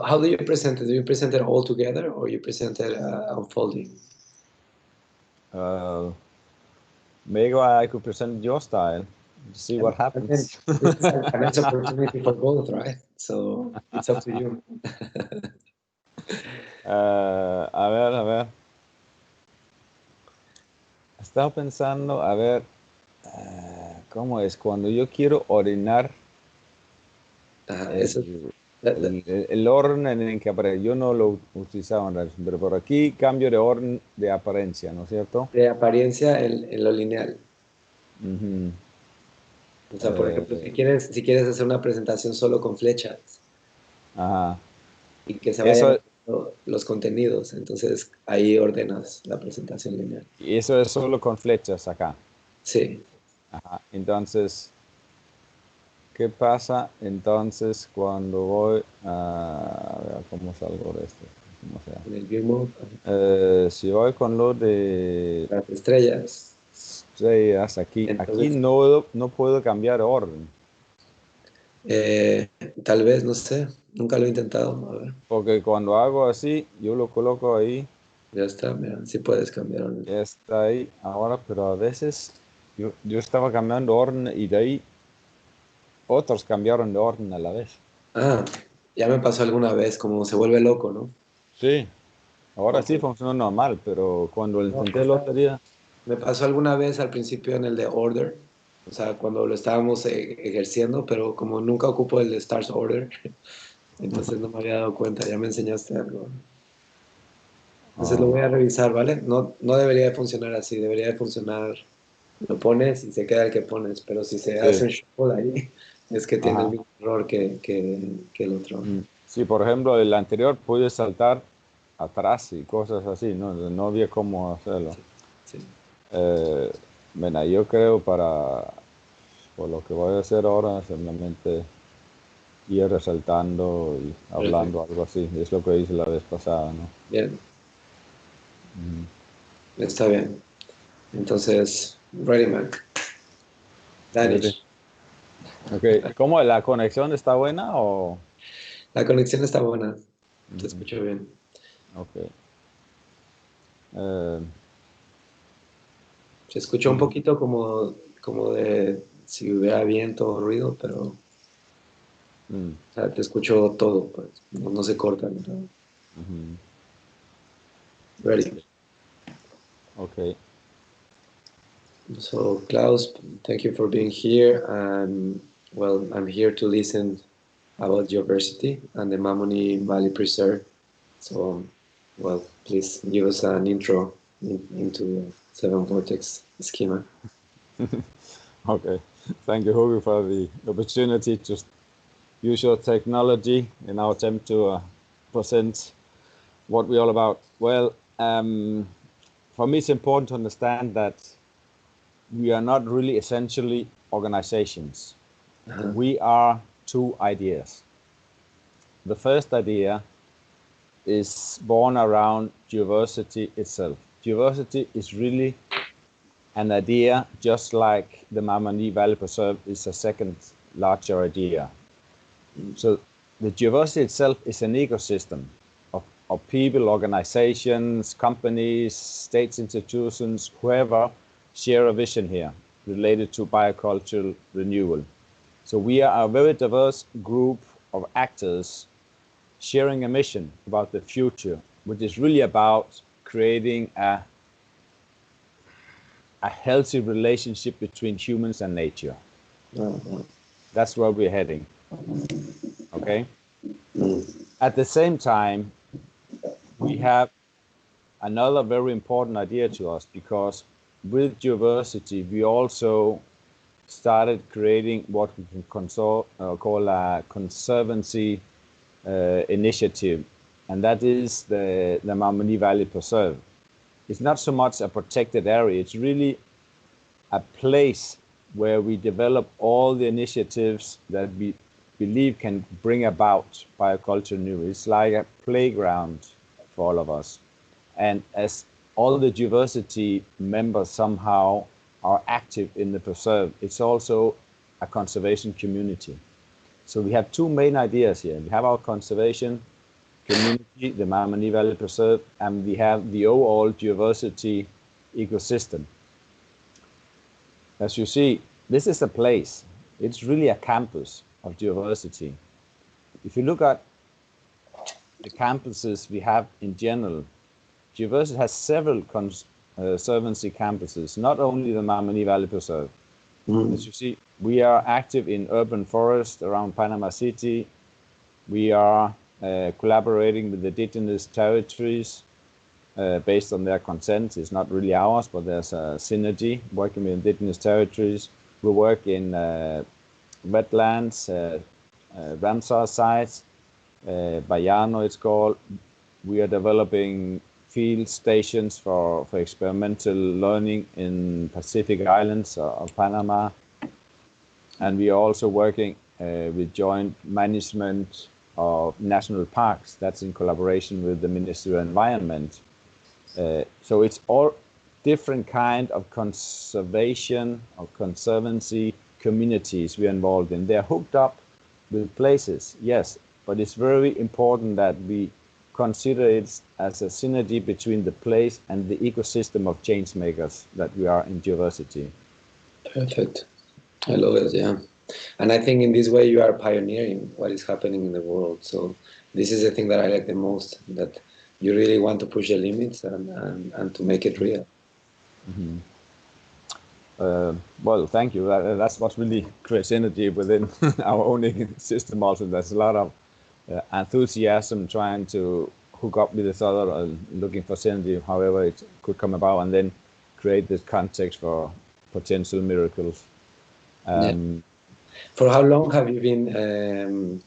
How do you present it? Do you present it all together, or you present it unfolding? Maybe I could present your style, see what happens. I mean, this is a nice opportunity for both, right? So it's up to you. A ver. Estaba pensando, a ver, ¿cómo es? Cuando yo quiero orinar, el orden en el que aparece, yo no lo utilizaba en realidad, pero por aquí cambio de orden de apariencia, ¿no es cierto? De apariencia en lo lineal. O sea, por ejemplo, si quieres hacer una presentación solo con flechas y que se vayan los contenidos, entonces ahí ordenas la presentación lineal. Y eso es solo con flechas acá. Sí. Ajá. Entonces, ¿qué pasa entonces cuando voy a ver cómo salgo de esto? En el view mode. Si voy con lo de las estrellas. Estrellas, aquí, entonces, aquí no puedo cambiar orden. Tal vez, no sé, nunca lo he intentado. A ver. Porque cuando hago así, yo lo coloco ahí. Ya está, mira, sí puedes cambiar orden. Ya está ahí ahora, pero a veces yo estaba cambiando orden y de ahí otros cambiaron de orden a la vez. Ah, ya me pasó alguna vez, como se vuelve loco, ¿no? Sí, ahora sí funcionó normal, pero cuando lo intenté el otro día... Me pasó alguna vez al principio en el de Order, o sea, cuando lo estábamos ejerciendo, pero como nunca ocupo el de Stars Order, entonces no me había dado cuenta, ya me enseñaste algo. Entonces lo voy a revisar, ¿vale? No, no debería de funcionar así, debería de funcionar, lo pones y se queda el que pones, pero si se hace un shuffle ahí, es que tiene el mismo error que el otro. Sí, por ejemplo, el anterior pude saltar atrás y cosas así, no había cómo hacerlo. Sí. Bueno, yo creo por lo que voy a hacer ahora, simplemente ir resaltando y hablando algo así. Es lo que hice la vez pasada, ¿no? Bien. Está bien. Entonces, ready, man. Danish. Okay. ¿Cómo la conexión está buena o...? La conexión está buena. Te escucho bien. Ok. Se escuchó un poquito como de si hubiera viento o ruido, pero o sea, te escucho todo, pues. No se corta. ¿No? Ready. Okay. So, Klaus, thank you for being here. And, well, I'm here to listen about Geovrsity and the Mamoni Valley Preserve. So, well, please give us an intro into the Seven Vortex schema. Okay. Thank you, Hugo, for the opportunity to use your technology in our attempt to present what we're all about. Well, for me, it's important to understand that we are not really essentially organizations. We are two ideas. The first idea is born around Geovrsity itself. Geovrsity is really an idea, just like the Mamoni Valley Preserve is a second larger idea. So the Geovrsity itself is an ecosystem of people, organizations, companies, states, institutions, whoever share a vision here related to biocultural renewal. So we are a very diverse group of actors sharing a mission about the future, which is really about creating a healthy relationship between humans and nature. That's where we're heading. Okay? At the same time, we have another very important idea to us, because with Geovrsity, we also started creating what we can call a conservancy initiative, and that is the Mamoni Valley Preserve. It's not so much a protected area, it's really a place where we develop all the initiatives that we believe can bring about bioculture new. It's like a playground for all of us. And as all the Geovrsity members somehow are active in the preserve, it's also a conservation community. So we have two main ideas here. We have our conservation community, the Mamani Valley Preserve, and we have the overall Geovrsity ecosystem. As you see, this is a place. It's really a campus of Geovrsity. If you look at the campuses we have in general, Geovrsity has several conservancy campuses, not only the Mamani Valley Preserve. As you see, we are active in urban forest around Panama City. We are collaborating with the indigenous territories based on their consent. It's not really ours, but there's a synergy working with indigenous territories. We work in wetlands, Ramsar sites, Bayano it's called. We are developing field stations for experimental learning in Pacific Islands of Panama. And we are also working with joint management of national parks. That's in collaboration with the Ministry of Environment. So it's all different kind of conservation or conservancy communities we're involved in. They're hooked up with places, yes, but it's very important that we consider it as a synergy between the place and the ecosystem of change makers that we are in Geovrsity. Perfect. I love it, yeah. And I think in this way you are pioneering what is happening in the world. So this is the thing that I like the most, that you really want to push the limits and to make it real. Mm-hmm. Well, thank you. That's what really creates energy within our own system also. There's a lot of enthusiasm trying to hook up with each other and looking for synergy, however it could come about, and then create this context for potential miracles. Yeah. For how long have you been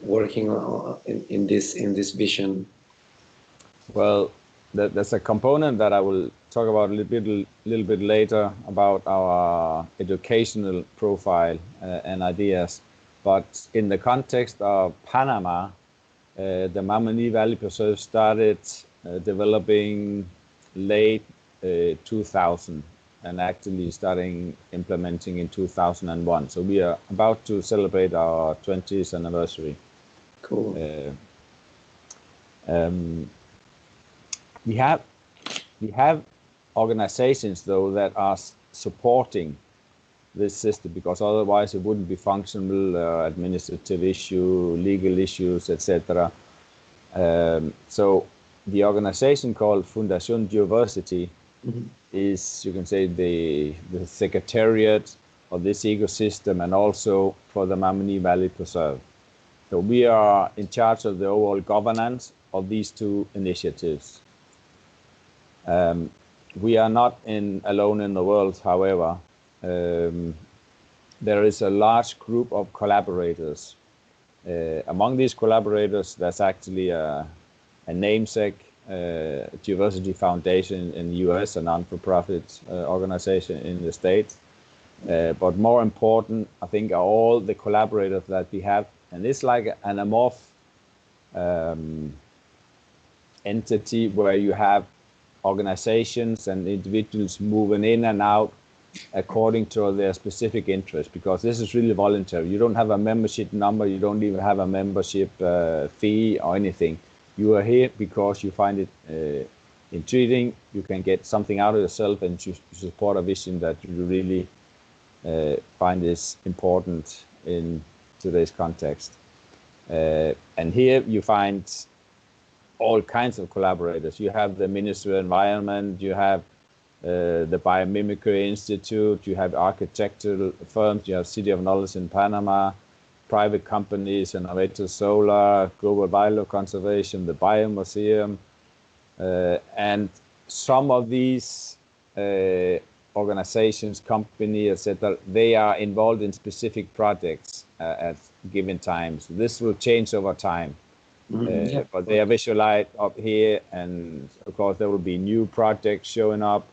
working in this vision? Well, there's a component that I will talk about a little bit later about our educational profile and ideas. But in the context of Panama, the Mamani Valley Preserve started developing late 2000 and actually starting implementing in 2001. So we are about to celebrate our 20th anniversary. Cool. We have organizations though that are supporting this system, because otherwise it wouldn't be functional, administrative issue, legal issues, etc. So the organization called Fundación Geovrsity is, you can say, the secretariat of this ecosystem and also for the Mamani Valley Preserve. So we are in charge of the overall governance of these two initiatives. We are not alone in the world, however. There is a large group of collaborators. Among these collaborators, there's actually a namesake Geovrsity Foundation in the US, a non-for-profit organization in the States. But more important, I think, are all the collaborators that we have. And it's like an amorph entity where you have organizations and individuals moving in and out according to their specific interest, because this is really voluntary. You don't have a membership number, you don't even have a membership fee or anything. You are here because you find it intriguing, you can get something out of yourself, and you support a vision that you really find is important in today's context. And here you find all kinds of collaborators. You have the Ministry of Environment, you have the Biomimicry Institute, you have architectural firms, you have City of Knowledge in Panama, private companies, Innovative Solar, Global Wildlife Conservation, the Biomuseum, and some of these organizations, companies, etc., they are involved in specific projects at given times. This will change over time. But they are visualized up here, and of course there will be new projects showing up.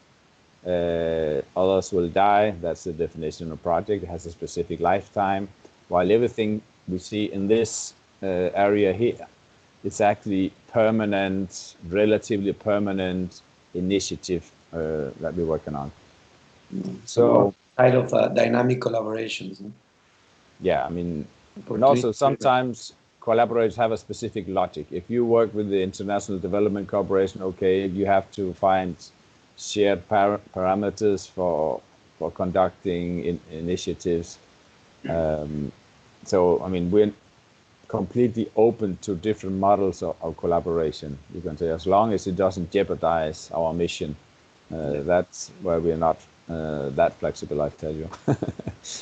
Others will die. That's the definition of project. It has a specific lifetime. While everything we see in this area here, it's actually permanent, relatively permanent initiative that we're working on. So kind of dynamic collaborations. Yeah, I mean, and also sometimes collaborators have a specific logic. If you work with the International Development Corporation, okay, you have to find shared parameters for conducting initiatives. So, I mean, we're completely open to different models of collaboration. You can say, as long as it doesn't jeopardize our mission, that's where we're not that flexible, I tell you.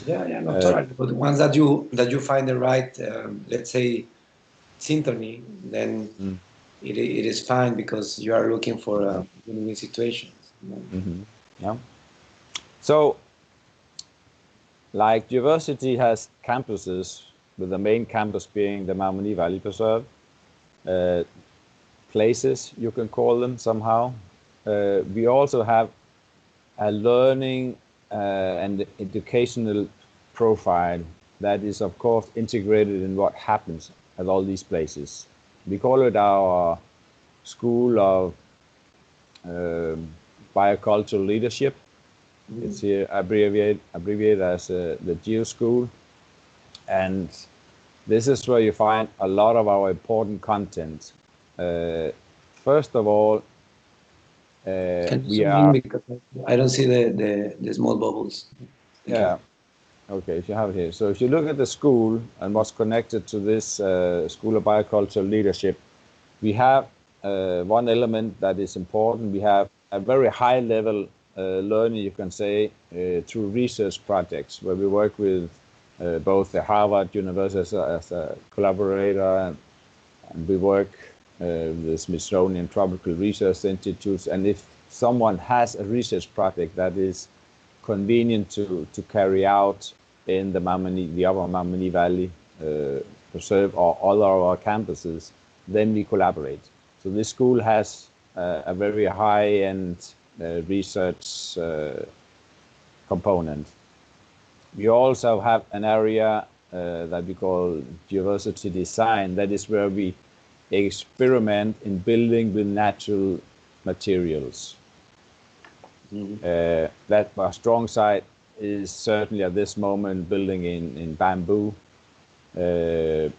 Yeah, no, totally. But once that you find the right, let's say, synchrony, then it is fine because you are looking for win-win situations. Yeah. So, like Geovrsity has campuses, with the main campus being the Mamoni Valley Preserve, places you can call them somehow. We also have a learning and educational profile that is, of course, integrated in what happens at all these places. We call it our School of Biocultural Leadership. It's here abbreviated as the Geo School. And this is where you find a lot of our important content. First of all, Can you zoom in because I don't see the small bubbles. Yeah. Okay, if you have it here. So if you look at the school and what's connected to this School of Biocultural Leadership, we have one element that is important. We have a very high level learning, you can say, through research projects where we work with both the Harvard University as a collaborator, and we work with the Smithsonian Tropical Research Institutes. And if someone has a research project that is convenient to carry out in the upper Mamoni Valley Preserve or all of our campuses, then we collaborate. So this school has a very high-end research component. We also have an area that we call Geovrsity Design. That is where we experiment in building with natural materials. That our strong side is certainly at this moment building in bamboo. I'm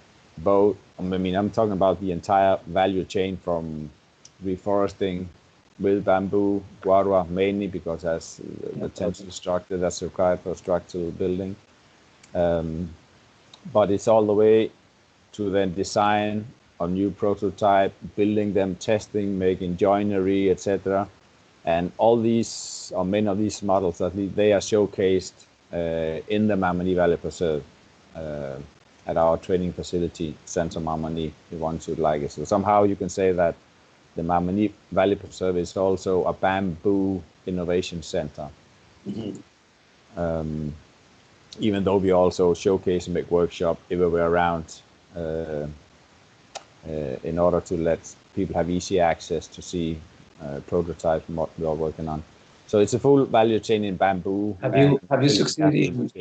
talking about the entire value chain from reforesting with bamboo, guarua mainly because that's the tensile structure that's required for structural building. But it's all the way to then design a new prototype, building them, testing, making joinery, etc. And all these, or many of these models, at least, they are showcased in the Mamoni Valley Preserve at our training facility, Center Mamoni, if one should like it. So somehow you can say that the Mamoni Valley Preserve is also a bamboo innovation center. Even though we also showcase and make workshop everywhere around in order to let people have easy access to see prototypes and what we are working on. So it's a full value chain in bamboo. Have you succeeded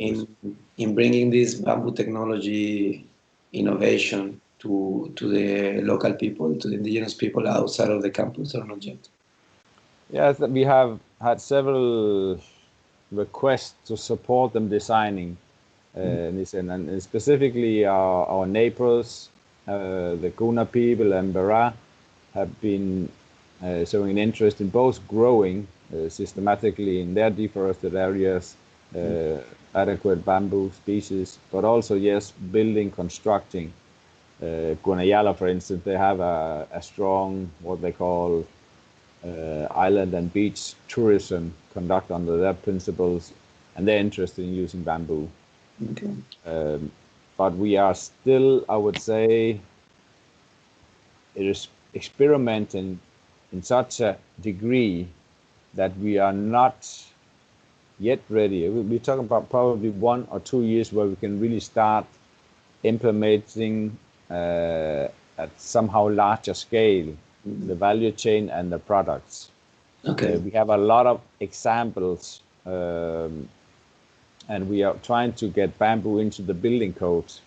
in bringing this bamboo technology innovation to the local people, to the indigenous people outside of the campus, or not yet? Yes, we have had several requests to support them designing this, and specifically our neighbors, the Guna people and Bara, have been showing an interest in both growing systematically in their deforested areas adequate bamboo species, but also, yes, building, constructing. Gunayala, for instance, they have a strong, what they call island and beach tourism conduct under their principles, and they're interested in using bamboo. Okay. But we are still, I would say, it is experimenting in such a degree that we are not yet ready. We're talking about probably 1 or 2 years where we can really start implementing at somehow larger scale the value chain and the products. Okay. We have a lot of examples, and we are trying to get bamboo into the building codes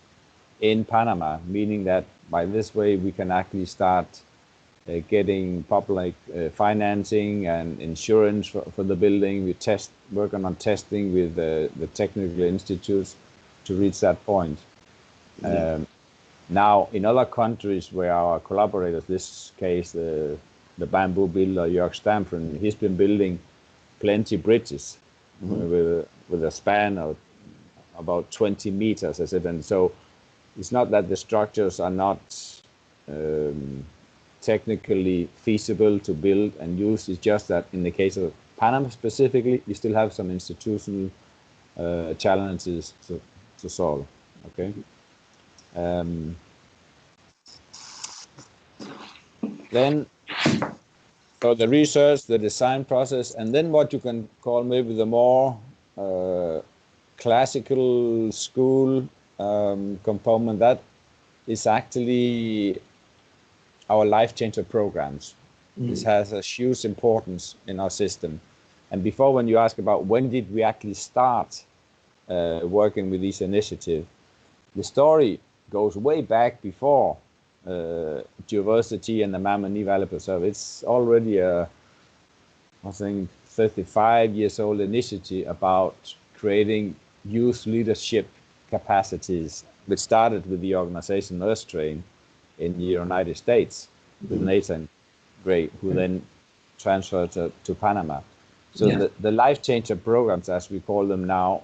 in Panama, meaning that by this way we can actually start getting public financing and insurance for the building. We working on testing with the technical institutes to reach that point. Now, in other countries where our collaborators, this case, the bamboo builder Jörg Stamford, he's been building plenty bridges with a span of about 20 meters, as it, and so it's not that the structures are not technically feasible to build and use. It's just that in the case of Panama specifically, you still have some institutional challenges to solve. Okay. Then, so the research, the design process, and then what you can call maybe the more classical school component, that is actually our life changer programs. This has a huge importance in our system. And before, when you ask about when did we actually start working with this initiative, the story goes way back before Geovrsity and the Mamani Valley Preserve. It's already a, I think, 35 years old initiative about creating youth leadership capacities, which started with the organization Earth Train in the United States with Nathan Gray, who then transferred to Panama. So the life changer programs, as we call them now,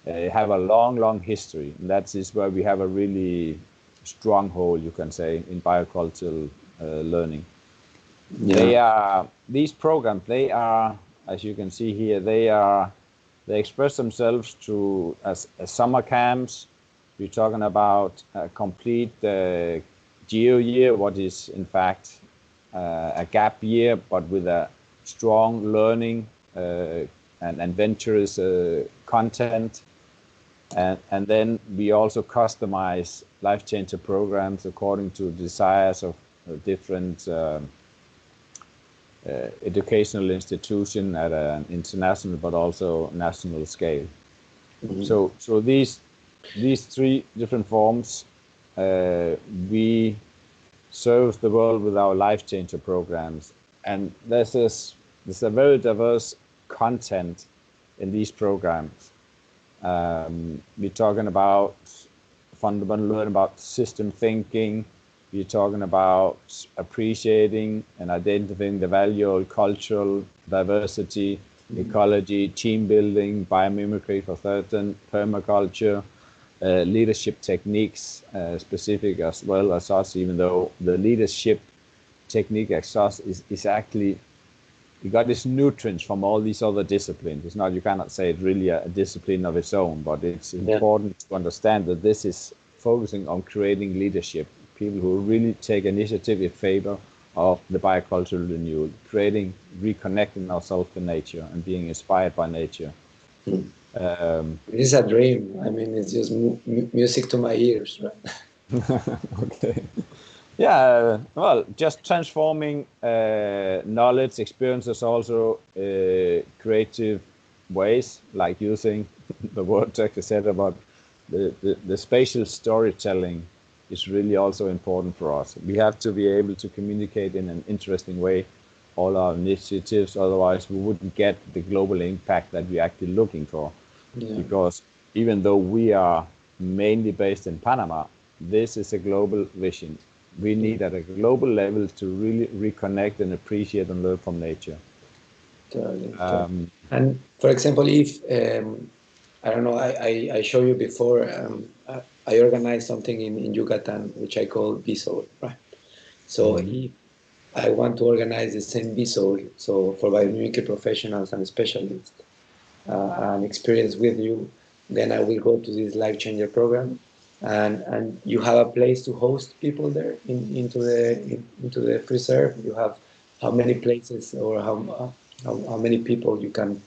have a long history. And that is where we have a really stronghold, you can say, in biocultural learning. These programs, they are, as you can see here, they express themselves through as summer camps. We're talking about a complete geo year, what is in fact a gap year, but with a strong learning and adventurous content. And then we also customize life changer programs according to desires of different educational institution at an international but also national scale. So these three different forms, we serve the world with our life changer programs, and there's a very diverse content in these programs. We're talking about fundamental learning about system thinking. We're talking about appreciating and identifying the value of cultural diversity, ecology, team building, biomimicry for certain, permaculture, leadership techniques specific as well as us, even though the leadership technique as us is actually, you got these nutrients from all these other disciplines. It's not, you cannot say it's really a discipline of its own, but it's important to understand that this is focusing on creating leadership, people who really take initiative in favor of the biocultural renewal, creating, reconnecting ourselves to nature and being inspired by nature. It is a dream. I mean, it's just music to my ears, right? Okay. Yeah, well, just transforming knowledge, experiences, also creative ways, like using the word Jack said about the spatial storytelling is really also important for us. We have to be able to communicate in an interesting way all our initiatives, otherwise we wouldn't get the global impact that we're actually looking for. Because even though we are mainly based in Panama, this is a global vision. We need at a global level to really reconnect and appreciate and learn from nature. Totally. And for example, if I don't know, I showed you before, I organized something in Yucatan, which I call BSOL, right? So if I want to organize the same BSOL, so for biomimicry professionals and specialists, an experience with you, then I will go to this life changer program, and you have a place to host people there into the preserve. You have how many places or how many people you can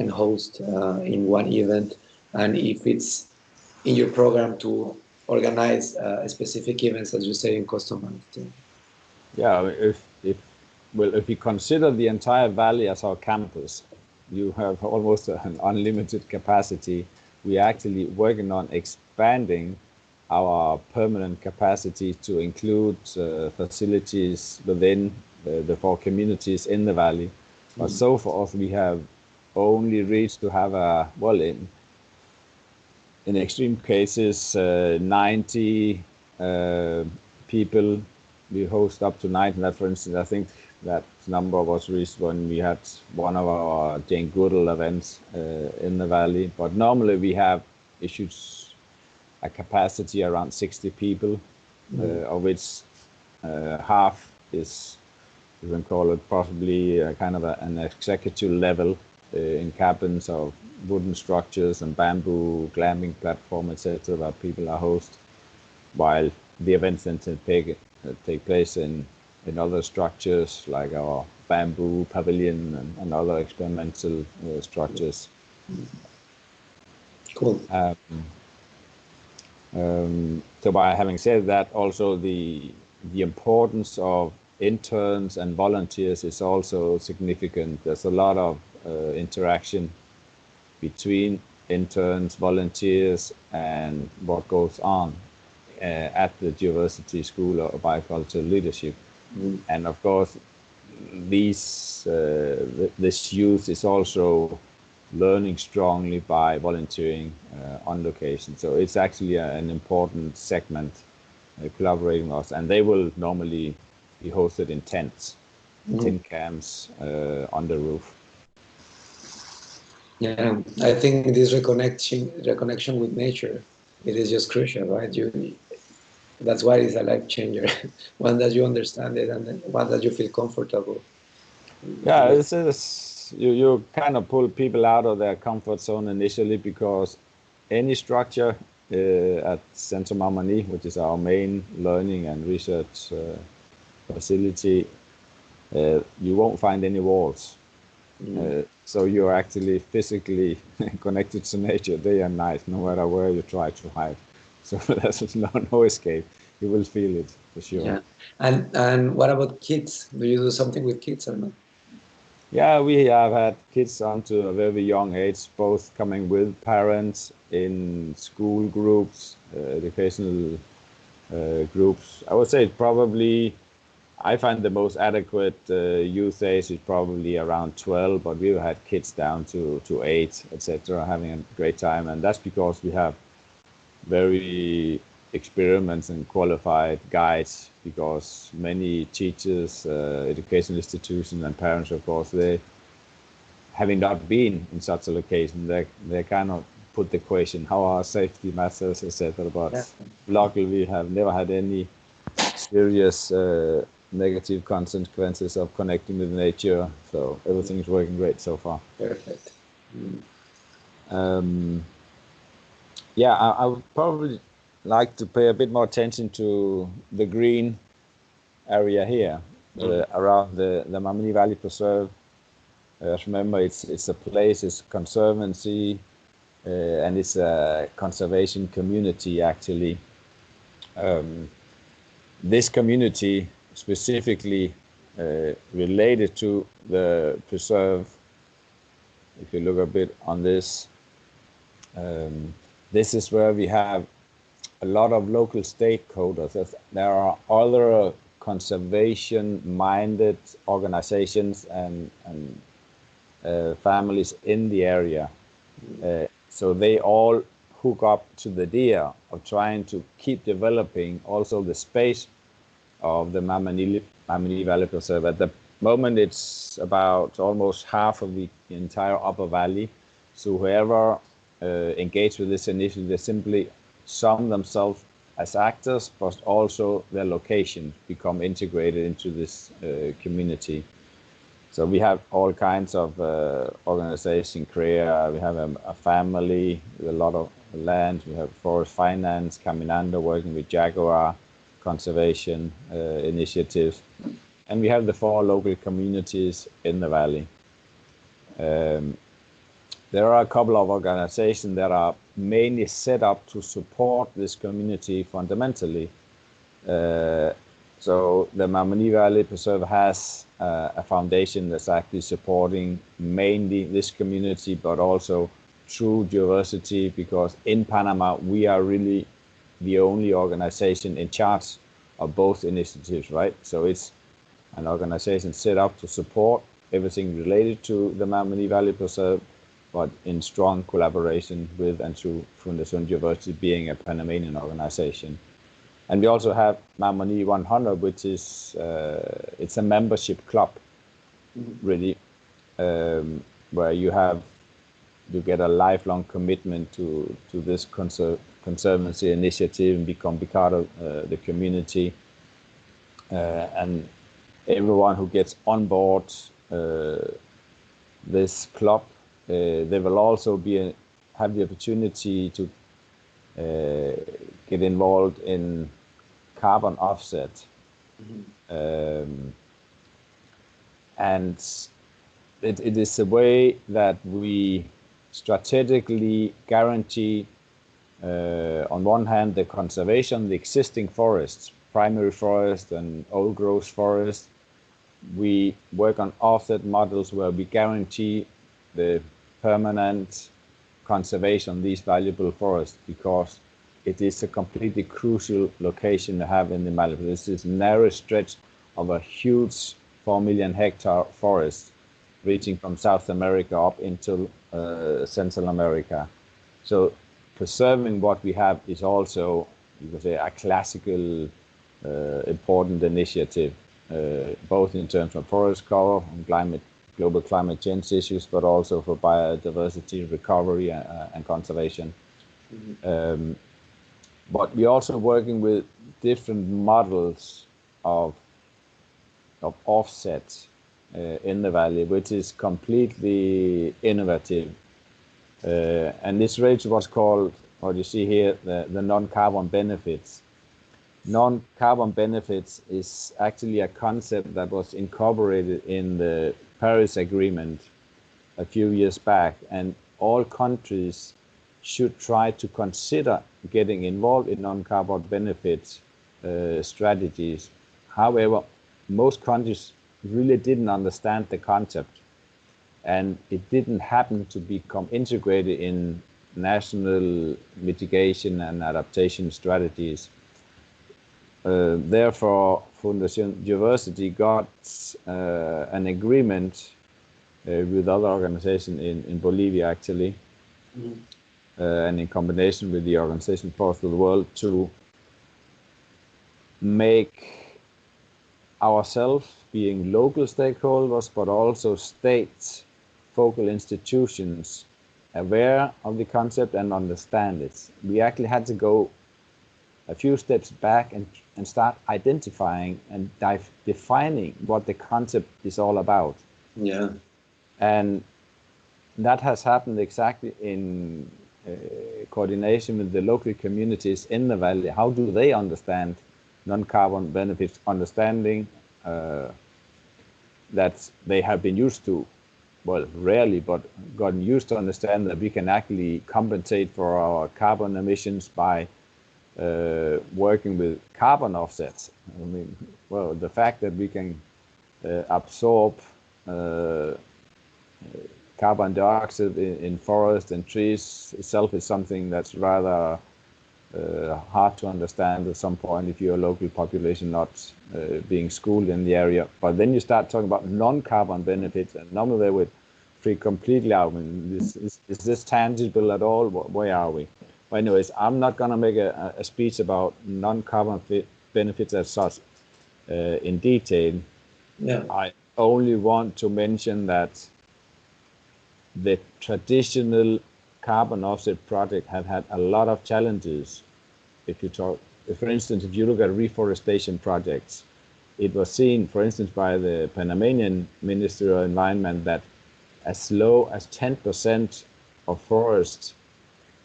host in one event, and if it's in your program to organize specific events, as you say, in customized. Yeah, if you consider the entire valley as our campus, you have almost an unlimited capacity. We're actually working on expanding our permanent capacity to include facilities within the four communities in the valley. But so far, we have only reached to have a, well, in extreme cases, 90 people. We host up to 9. That, for instance, I think that number was reached when we had one of our Jane Goodall events in the valley. But normally we have issues a capacity around 60 people, of which half is, you can call it possibly kind of an executive level in cabins of wooden structures and bamboo glamping platform, etc., where people are host, while the events then take place in other structures like our bamboo pavilion and other experimental structures. Cool. So by having said that, also the importance of interns and volunteers is also significant. There's a lot of interaction between interns, volunteers, and what goes on at the Geovrsity School of Biocultural Leadership. And of course, this youth is also learning strongly by volunteering on location. So it's actually an important segment collaborating with us, and they will normally be hosted in tents, tin camps on the roof. Yeah, I think this reconnection with nature, it is just crucial, right? That's why it's a life changer. One that you understand it, and then one that you feel comfortable. Yeah, you kind of pull people out of their comfort zone initially, because any structure at Centre Mamani, which is our main learning and research facility, you won't find any walls. So you're actually physically connected to nature day and night, no matter where you try to hide. So there's no escape. You will feel it for sure. Yeah. And what about kids? Do you do something with kids or not? Yeah, we have had kids onto a very young age, both coming with parents in school groups, educational groups. I would say probably, I find the most adequate youth age is probably around 12, but we've had kids down to 8, etc., having a great time. And that's because we have very experienced and qualified guides, because many teachers, educational institutions, and parents, of course, they, having not been in such a location, they cannot put the question, how are safety matters, etc. But luckily, we have never had any serious negative consequences of connecting with nature, so everything is working great so far. Perfect. Yeah, I would probably like to pay a bit more attention to the green area here around the Mamani Valley Preserve. Remember, it's a place, it's a conservancy, and it's a conservation community, actually. This community specifically related to the preserve, if you look a bit on this, this is where we have a lot of local stakeholders. There are other conservation-minded organizations and families in the area. So they all hook up to the idea of trying to keep developing also the space of the Mamani Valley Preserve. At the moment, it's about almost half of the entire upper valley. So whoever engaged with this initiative, they simply sum themselves as actors, but also their locations become integrated into this community. So we have all kinds of organization, CREA, we have a family with a lot of land, we have Forest Finance, Caminando working with Jaguar, conservation initiatives, and we have the 4 local communities in the valley. There are a couple of organizations that are mainly set up to support this community fundamentally. So the Mamani Valley Preserve has a foundation that's actually supporting mainly this community, but also through Geovrsity, because in Panama, we are really the only organization in charge of both initiatives, right? So it's an organization set up to support everything related to the Mamani Valley Preserve, but in strong collaboration with and through Fundación Geovrsity, being a Panamanian organization. And we also have Mamoni 100, which is it's a membership club, really, where you get a lifelong commitment to this conservancy initiative and become part of the community. And everyone who gets on board this club, they will also have the opportunity to get involved in carbon offset. And it is a way that we strategically guarantee, on one hand, the conservation of the existing forests, primary forest and old growth forest. We work on offset models where we guarantee the permanent conservation of these valuable forests, because it is a completely crucial location to have in the Maldives. This is a narrow stretch of a huge 4 million hectare forest reaching from South America up into Central America. So preserving what we have is also, you could say, a classical important initiative, both in terms of forest cover and global climate change issues, but also for biodiversity recovery and conservation. But we're also working with different models of offsets in the valley, which is completely innovative. And this range was called, what you see here, the non-carbon benefits. Non-carbon benefits is actually a concept that was incorporated in the Paris Agreement a few years back, and all countries should try to consider getting involved in non-carbon benefits strategies. However, most countries really didn't understand the concept, and it didn't happen to become integrated in national mitigation and adaptation strategies. Therefore, Fundación GEOVERSITY got an agreement with other organizations in Bolivia, actually, and in combination with the Organization Forest of the World, to make ourselves, being local stakeholders, but also state focal institutions, aware of the concept and understand it. We actually had to go a few steps back and start identifying and defining what the concept is all about. Yeah. And that has happened exactly in coordination with the local communities in the valley. How do they understand non-carbon benefits, understanding that they have been used to, well, rarely, but gotten used to understand that we can actually compensate for our carbon emissions by working with carbon offsets. I mean, well, the fact that we can absorb carbon dioxide in forests and trees itself is something that's rather hard to understand at some point if you're a local population not being schooled in the area. But then you start talking about non-carbon benefits, and normally they would freak completely out. I mean, is this tangible at all? Where are we? But anyways, I'm not going to make a speech about non-carbon benefits as such in detail. Yeah. I only want to mention that the traditional carbon offset project have had a lot of challenges. For instance, if you look at reforestation projects, it was seen, for instance, by the Panamanian Ministry of Environment that as low as 10% of forests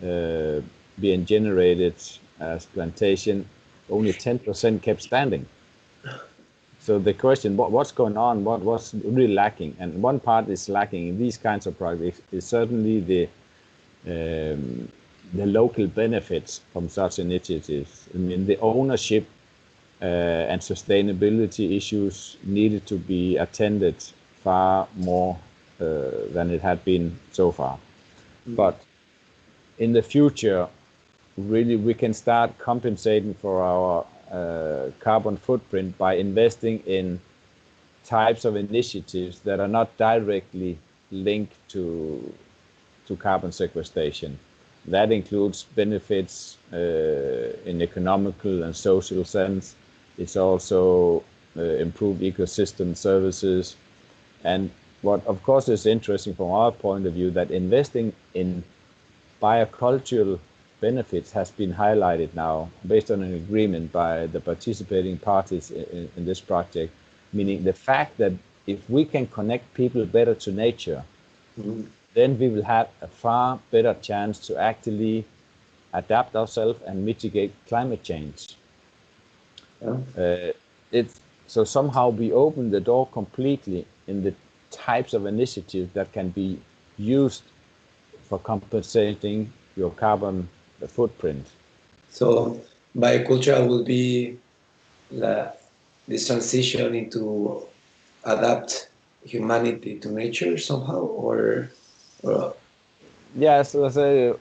being generated as plantation, only 10% kept standing. So the question, what's going on? What's really lacking? And one part is lacking in these kinds of projects is certainly the local benefits from such initiatives. I mean, the ownership and sustainability issues needed to be attended far more than it had been so far. But in the future, really, we can start compensating for our carbon footprint by investing in types of initiatives that are not directly linked to carbon sequestration. That includes benefits in economical and social sense. It's also improved ecosystem services. And what, of course, is interesting from our point of view, that investing in biocultural benefits has been highlighted now based on an agreement by the participating parties in this project, meaning the fact that if we can connect people better to nature, then we will have a far better chance to actually adapt ourselves and mitigate climate change. So somehow we open the door completely in the types of initiatives that can be used for compensating your carbon footprint. So bioculture will be this transition into adapt humanity to nature somehow, or yes, let's say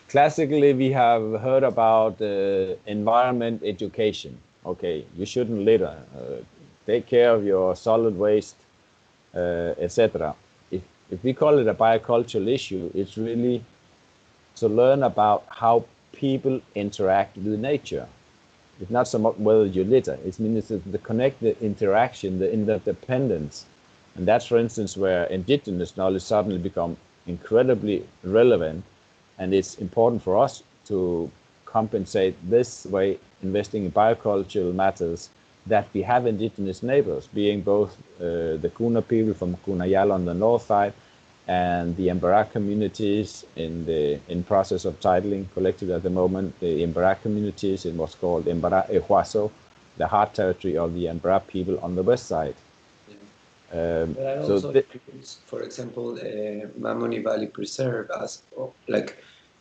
classically we have heard about environment education. Okay, you shouldn't litter, take care of your solid waste, etc. If we call it a biocultural issue, it's really to learn about how people interact with nature. It's not so much whether you litter. It means the connected interaction, the interdependence. And that's, for instance, where indigenous knowledge suddenly become incredibly relevant. And it's important for us to compensate this way, investing in biocultural matters, that we have indigenous neighbors, being both the Kuna people from Kunayala on the north side and the Embera communities in process of titling collected at the moment, the Embera communities in what's called Embera Ehuaso, the heart territory of the Embera people on the west side. But also, for example, Mamoni Valley Preserve as like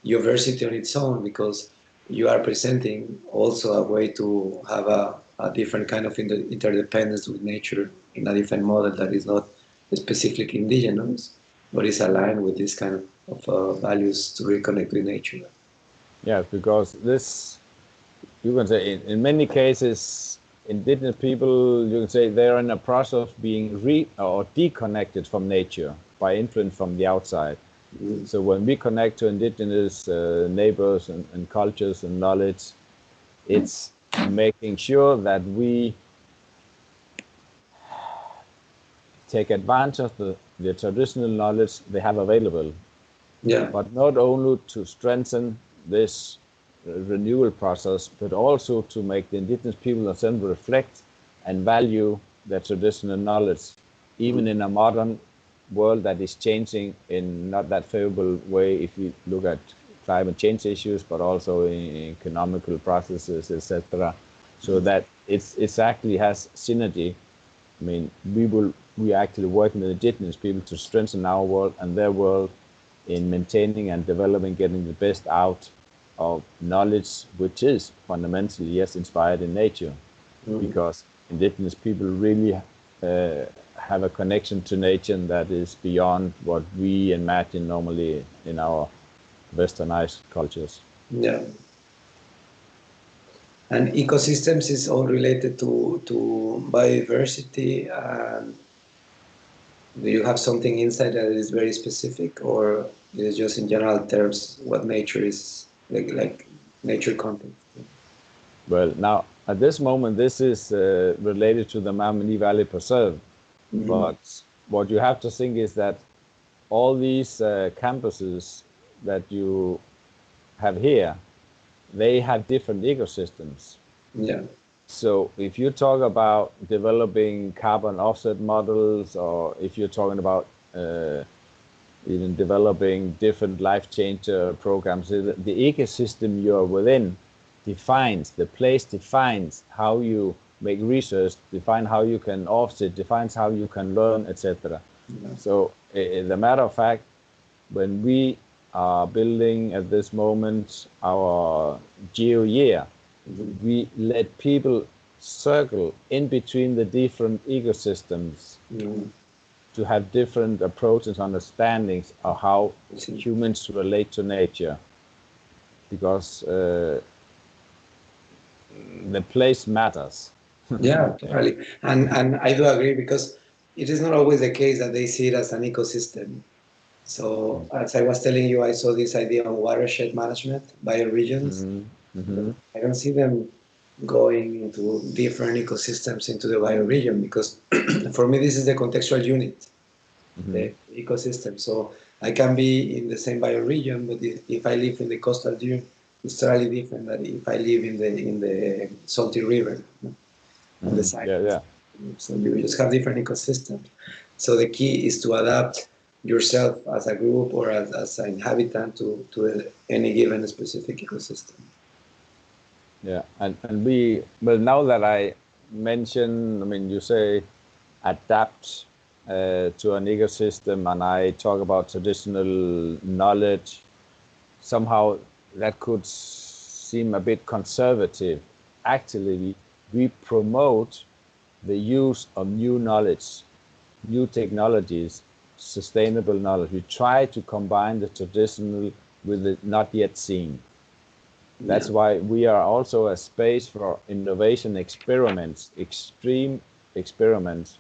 Geovrsity on its own, because you are presenting also a way to have a different kind of interdependence with nature in a different model that is not specifically indigenous, but is aligned with this kind of values to reconnect with nature. Yeah, because this, you can say, in many cases, indigenous people, you can say, they're in a process of being or deconnected from nature by influence from the outside. So when we connect to indigenous neighbors and cultures and knowledge, it's making sure that we take advantage of the traditional knowledge they have available. Yeah. But not only to strengthen this renewal process, but also to make the indigenous people themselves reflect and value their traditional knowledge, even in a modern world that is changing in not that favorable way if you look at climate change issues, but also in economical processes, etc. So that it's actually has synergy. I mean, we are actually working with indigenous people to strengthen our world and their world in maintaining and developing, getting the best out of knowledge, which is fundamentally, yes, inspired in nature, because indigenous people really have a connection to nature that is beyond what we imagine normally in our westernized cultures. Yeah. And ecosystems is all related to biodiversity. And do you have something inside that is very specific, or is it just in general terms what nature is, like nature content? Well, now at this moment, this is related to the Mamoni Valley Preserve. But what you have to think is that all these campuses that you have here, they have different ecosystems. Yeah. So if you talk about developing carbon offset models, or if you're talking about even developing different life changer programs, the ecosystem you're within defines, the place defines how you make research, define how you can offset, defines how you can learn, etc. Yeah. So as a matter of fact, when we are building at this moment our geo year, we let people circle in between the different ecosystems to have different approaches, understandings of how humans relate to nature, because the place matters. Yeah, totally. And I do agree, because it is not always the case that they see it as an ecosystem. So as I was telling you, I saw this idea on watershed management, bioregions. I don't see them going into different ecosystems into the bioregion because for me this is the contextual unit, the ecosystem. So I can be in the same bioregion, but if I live in the coastal dune, it's totally different than if I live in the salty river on the side. Yeah, yeah. So you just have different ecosystems. So the key is to adapt yourself as a group or as an inhabitant to any given specific ecosystem. Yeah, and we, well, now that I mention, I mean, you say adapt to an ecosystem, and I talk about traditional knowledge, somehow that could seem a bit conservative. Actually, we promote the use of new knowledge, new technologies, sustainable knowledge. We try to combine the traditional with the not yet seen. That's why we are also a space for innovation experiments, extreme experiments.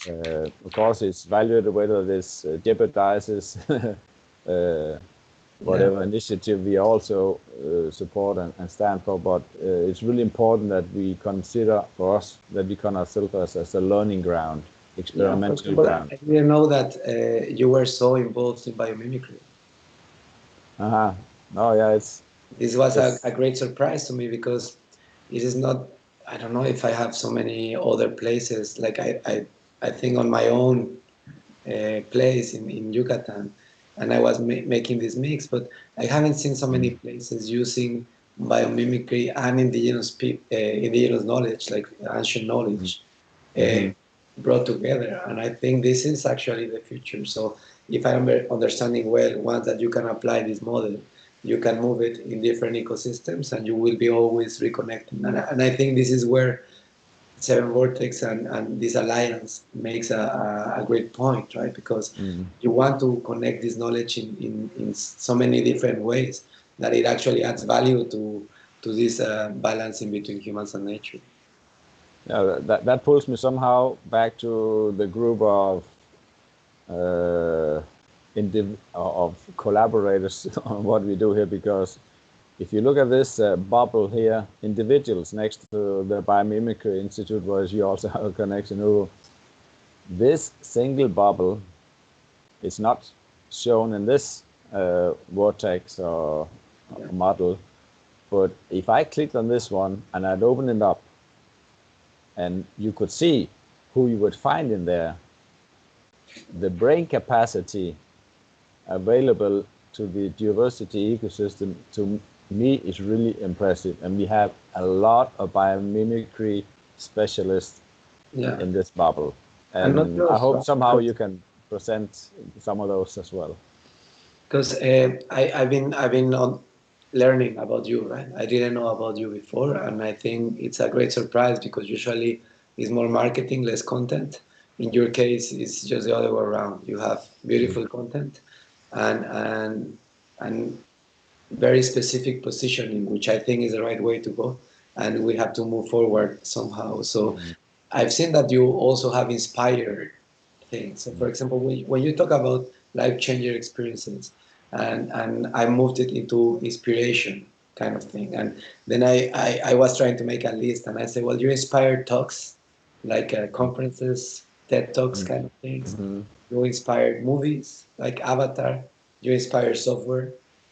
Of course, it's valued whether this jeopardizes whatever initiative we also support and stand for. But it's really important that we consider for us that we can ourselves as a learning ground, experimental ground. I didn't know that you were so involved in biomimicry. Oh yeah, this was a great surprise to me because it is not, I don't know if I have so many other places, like I think on my own place in Yucatan, and I was making this mix, but I haven't seen so many places using biomimicry and indigenous knowledge, like ancient knowledge, brought together. And I think this is actually the future. So if I'm understanding well, once that you can apply this model, you can move it in different ecosystems and you will be always reconnecting. And I think this is where Seven Vortex and this alliance makes a great point, right? Because you want to connect this knowledge in so many different ways that it actually adds value to this balancing between humans and nature. Yeah, that pulls me somehow back to the group of collaborators on what we do here, because if you look at this bubble here, individuals next to the Biomimicry Institute, where you also have a connection, this single bubble is not shown in this vortex or model, but if I clicked on this one and I'd open it up, and you could see who you would find in there, the brain capacity available to the Geovrsity ecosystem to me is really impressive, and we have a lot of biomimicry specialists in this bubble, and I hope somehow you can present some of those as well. Because I've been on learning about you, right? I didn't know about you before, and I think it's a great surprise because usually it's more marketing, less content. In your case, it's just the other way around. You have beautiful content and very specific positioning, which I think is the right way to go, and we have to move forward somehow. So I've seen that you also have inspired things. So, for example, when you talk about life changer experiences, and I moved it into inspiration kind of thing, and then I was trying to make a list, and I said, well, you inspired talks, like conferences, TED Talks kind of things. You inspired movies like Avatar. You inspired software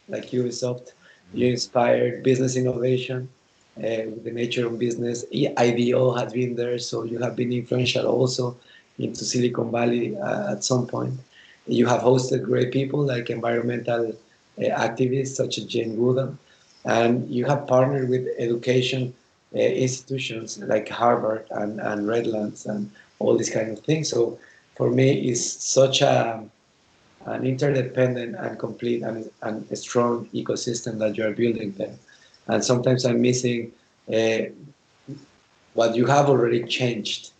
like Ubisoft. You inspired business innovation with the nature of business. IDO has been there, so you have been influential also into Silicon Valley at some point. You have hosted great people like environmental activists such as Jane Goodall, and you have partnered with education institutions like Harvard and Redlands and all these kind of things. So for me, it's such an interdependent and complete and a strong ecosystem that you are building there. And sometimes I'm missing what you have already changed,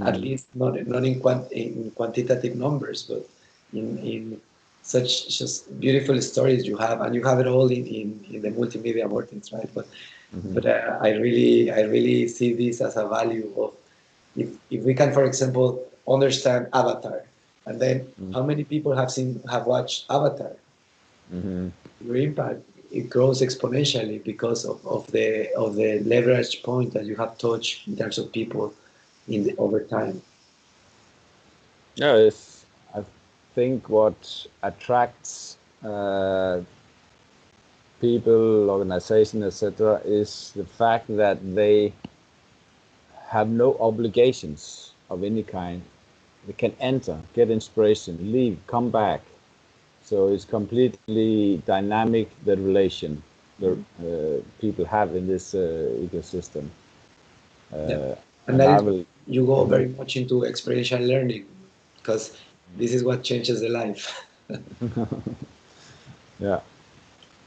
at least not in quantitative numbers, but in such just beautiful stories you have, and you have it all in the multimedia vortex, right? But I really see this as a value of if we can, for example, understand Avatar And then how many people have watched Avatar? Mm-hmm. Your impact, it grows exponentially because of the leverage point that you have touched in terms of people over time. Yeah, it's, I think what attracts people, organizations, etc., is the fact that they have no obligations of any kind. They can enter, get inspiration, leave, come back. So it's completely dynamic, the relation the people have in this ecosystem. Yeah. And And that I is, will. you go Mhm. very much into experiential learning because this is what changes the life. Yeah.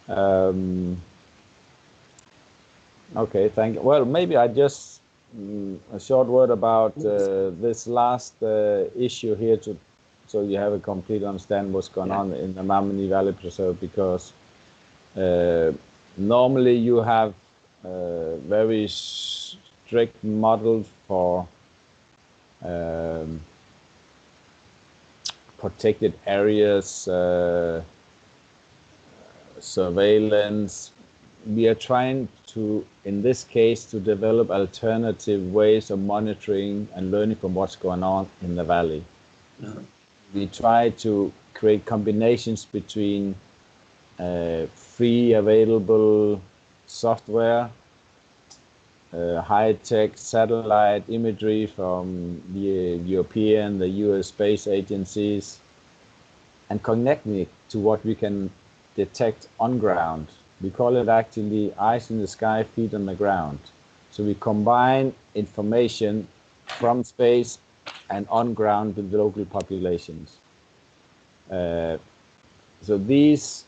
Um, okay, thank you. Well, maybe I just a short word about this last issue here, so you have a complete understand what's going Yeah. on in the Mamoni Valley Preserve, because uh, normally you have very strict models for um, protected areas, surveillance. We are trying to, in this case, to develop alternative ways of monitoring and learning from what's going on in the valley. Uh-huh. We try to create combinations between free available software, high-tech satellite imagery from the European, the US space agencies, and connecting it to what we can detect on ground. We call it actually eyes in the sky, feet on the ground. So we combine information from space and on ground with the local populations. So these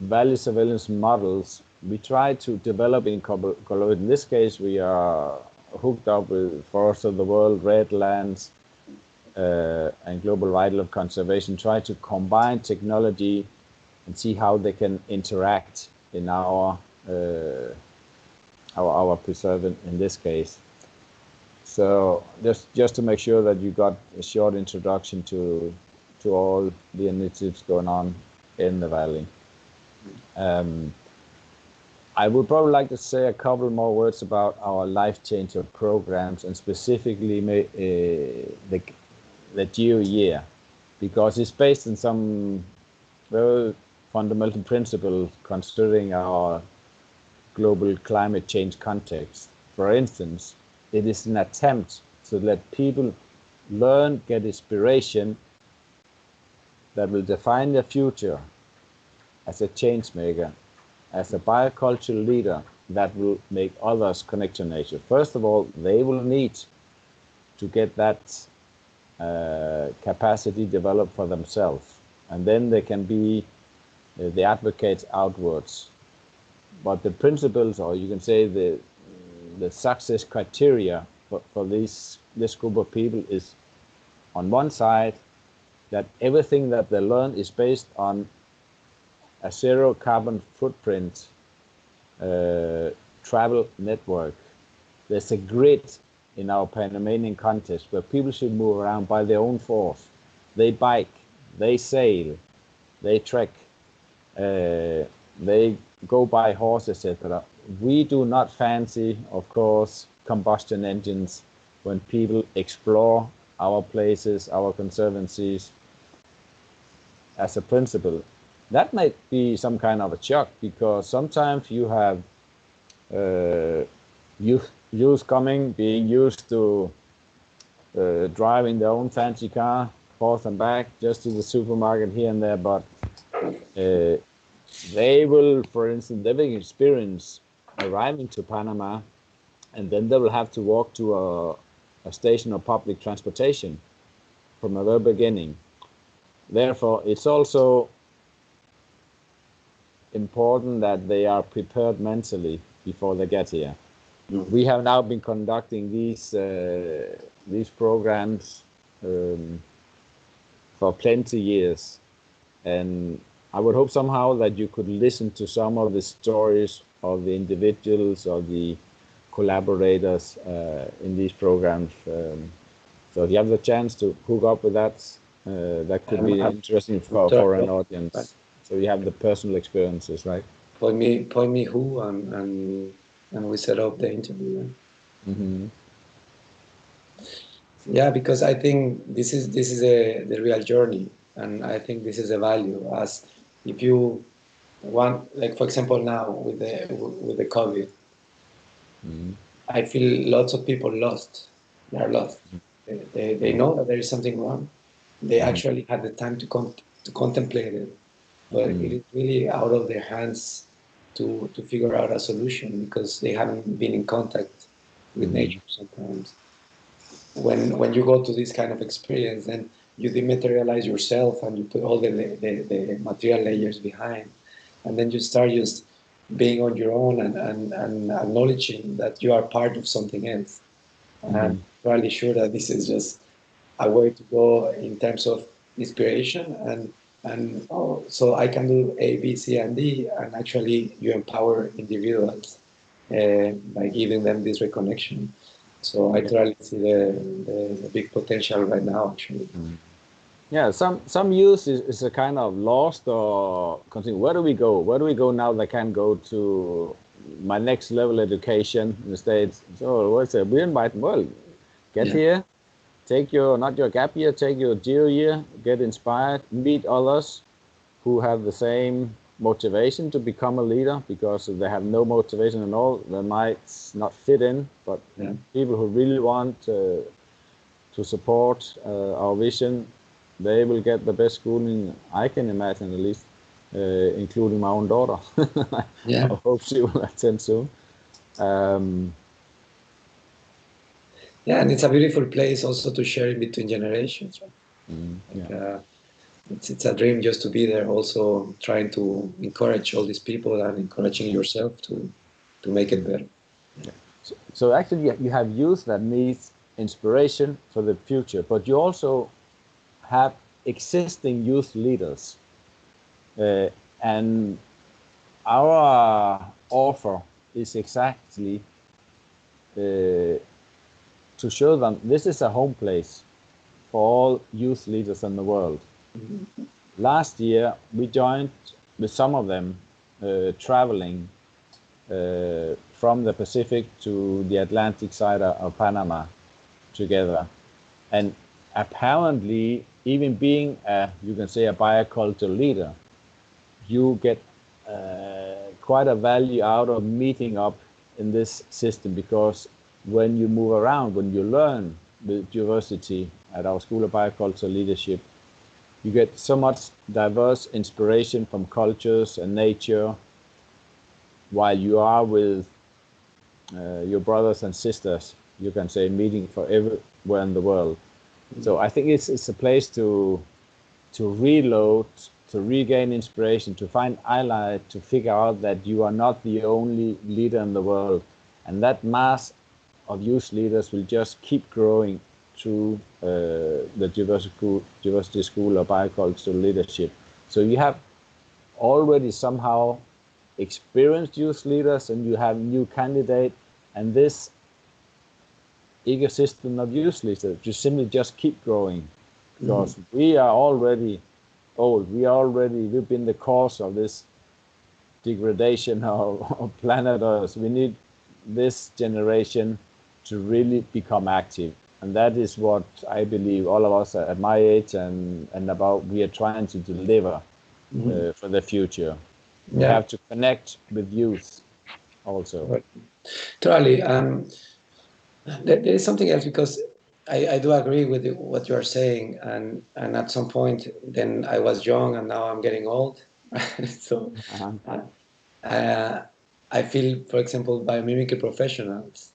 value surveillance models we try to develop in collaboration. In this case, we are hooked up with Forest of the World, Redlands, and Global Wildlife Conservation, try to combine technology and see how they can interact in our preserve in this case. So just to make sure that you got a short introduction to all the initiatives going on in the valley. I would probably like to say a couple more words about our life changer programs, and specifically the Geo year, because it's based on some very fundamental principles considering our global climate change context. For instance, it is an attempt to let people learn, get inspiration that will define their future as a change maker, as a biocultural leader that will make others connect to nature. First of all, they will need to get that capacity developed for themselves, and then they can be the advocates outwards. But the principles, or you can say the success criteria for this group of people is, on one side, that everything that they learn is based on a zero carbon footprint travel network. There's a grid in our Panamanian context where people should move around by their own force. They bike, they sail, they trek, they go by horse, etc. We do not fancy, of course, combustion engines when people explore our places, our conservancies, as a principle. That might be some kind of a shock, because sometimes you have youth coming, being used to driving their own fancy car forth and back just to the supermarket here and there, but they will, for instance, they will experience arriving to Panama, and then they will have to walk to a station of public transportation from the very beginning. Therefore, it's also important that they are prepared mentally before they get here. We have now been conducting these programs for plenty years, and I would hope somehow that you could listen to some of the stories of the individuals or the collaborators in these programs. So if you have the chance to hook up with that, that could be interesting for an audience. So you have the personal experiences, right? Point me who, and we set up the interview. Mm-hmm. Yeah, because I think this is the real journey, and I think this is a value. As if you want, like for example, now with the COVID, Mm-hmm. I feel lots of people lost. They are lost. They know that there is something wrong. They Mm-hmm. actually had the time to contemplate it, but it Mm-hmm. is really out of their hands to figure out a solution because they haven't been in contact with Mm-hmm. nature sometimes. When you go to this kind of experience, then you dematerialize yourself and you put all the material layers behind, and then you start just being on your own and acknowledging that you are part of something else. And Mm-hmm. I'm fairly sure that this is just a way to go in terms of inspiration and oh, so I can do A, B, C, and D, and actually you empower individuals by giving them this reconnection. So I totally see the big potential right now, actually. Yeah, some youth is a kind of lost or continue. Where do we go? Where do we go now? That can go to my next level education in the States. So what's it? We invite, well, get Yeah. here, take your not your gap year, take your geo year, get inspired, meet others who have the same motivation to become a leader, because if they have no motivation at all, they might not fit in. But Yeah. people who really want to support our vision, they will get the best schooling I can imagine, at least, including my own daughter. I Yeah. hope she will attend soon. Um, Yeah, and it's a beautiful place also to share in between generations, right? yeah. Like, it's a dream just to be there, also trying to encourage all these people and encouraging yourself to make it better. So actually, you have youth that needs inspiration for the future, but you also have existing youth leaders, uh, and our offer is exactly uh, to show them this is a home place for all youth leaders in the world. Mhm. Last year, we joined with some of them traveling from the Pacific to the Atlantic side of Panama together. And apparently, even being you can say, a biocultural leader, you get quite a value out of meeting up in this system, because when you move around, when you learn with Geovrsity at our School of Biocultural Leadership, you get so much diverse inspiration from cultures and nature, while you are with your brothers and sisters, you can say, meeting for everywhere in the world. So I think it's a place to reload, to regain inspiration, to find highlight, to figure out that you are not the only leader in the world, and that mass of youth leaders will just keep growing through the Geovrsity School of Biocultural Leadership. So you have already somehow experienced youth leaders, and you have new candidates, and this ecosystem of youth leaders just simply just keep growing, because we are already old. We've been the cause of this degradation of planet Earth. We need this generation to really become active, and that is what I believe all of us at my age and about we are trying to deliver for the future. We Yeah, have to connect with youth also. right. Totally. There is something else because I do agree with what you are saying, and at some point, then I was young, and now I'm getting old. So Uh-huh. uh, uh, I feel, for example, biomimicry professionals,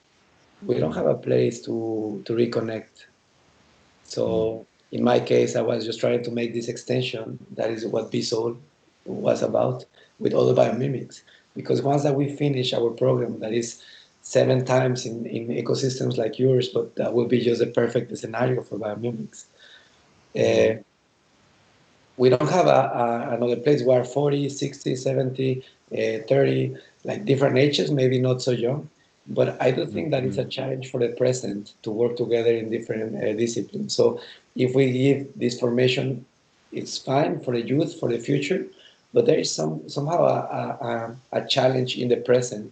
we don't have a place to reconnect. So in my case, I was just trying to make this extension. That is what BSOL was about with all the biomimics. Because once that we finish our program, that is 7 times in ecosystems like yours, but that will be just a perfect scenario for biomimics. Uh, we don't have another place where 40, 60, 70, 30, like different ages, maybe not so young, But I do think that it's a challenge for the present to work together in different disciplines. So if we give this formation, it's fine for the youth for the future, but there is somehow a challenge in the present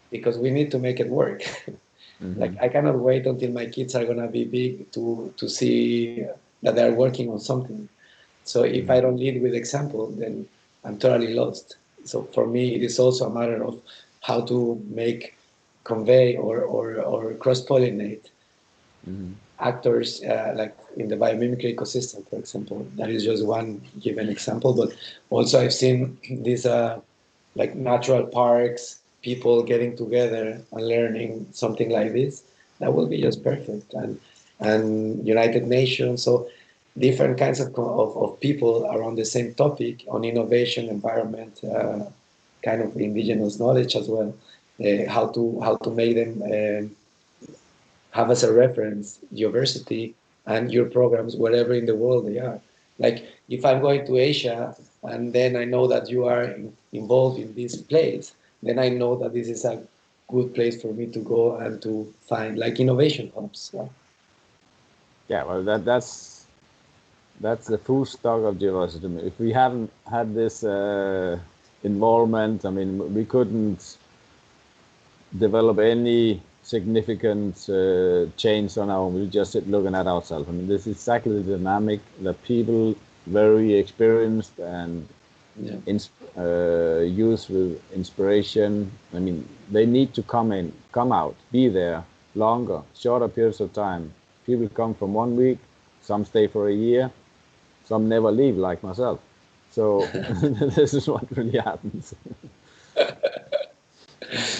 because we need to make it work. Like I cannot wait until my kids are gonna be big to see that they're working on something. So if I don't lead with example, then I'm totally lost. So for me, it is also a matter of how to make, convey, or cross-pollinate actors, like in the biomimicry ecosystem, for example. That is just one given example, but also I've seen these like natural parks, people getting together and learning something like this. That will be just perfect. And United Nations. So different kinds of people around the same topic on innovation, environment, kind of indigenous knowledge as well. How to make them have as a reference Geovrsity and your programs wherever in the world they are. Like if I'm going to Asia and then I know that you are involved in this place, then I know that this is a good place for me to go and to find like innovation hubs. Yeah. Yeah, well, that's the full stock of Geovrsity. If we haven't had this involvement, I mean, we couldn't develop any significant change on our own. We just sit looking at ourselves. I mean, this is exactly the dynamic that people very experienced and youth with inspiration. I mean, they need to come out, be there longer, shorter periods of time. People come from 1 week, some stay for a year, some never leave, like myself. So this is what really happens.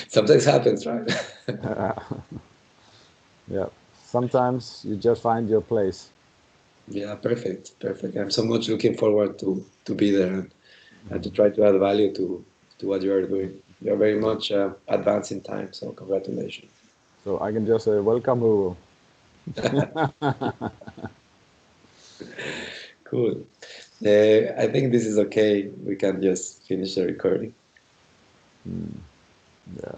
Sometimes happens, right? Yeah. Sometimes you just find your place. Yeah, perfect, perfect. I'm so much looking forward to be there and to try to add value to what you are doing. You're very much advanced in time, so congratulations. So I can just say, welcome, Hugo. Cool. I think this is okay. We can just finish the recording. Yeah.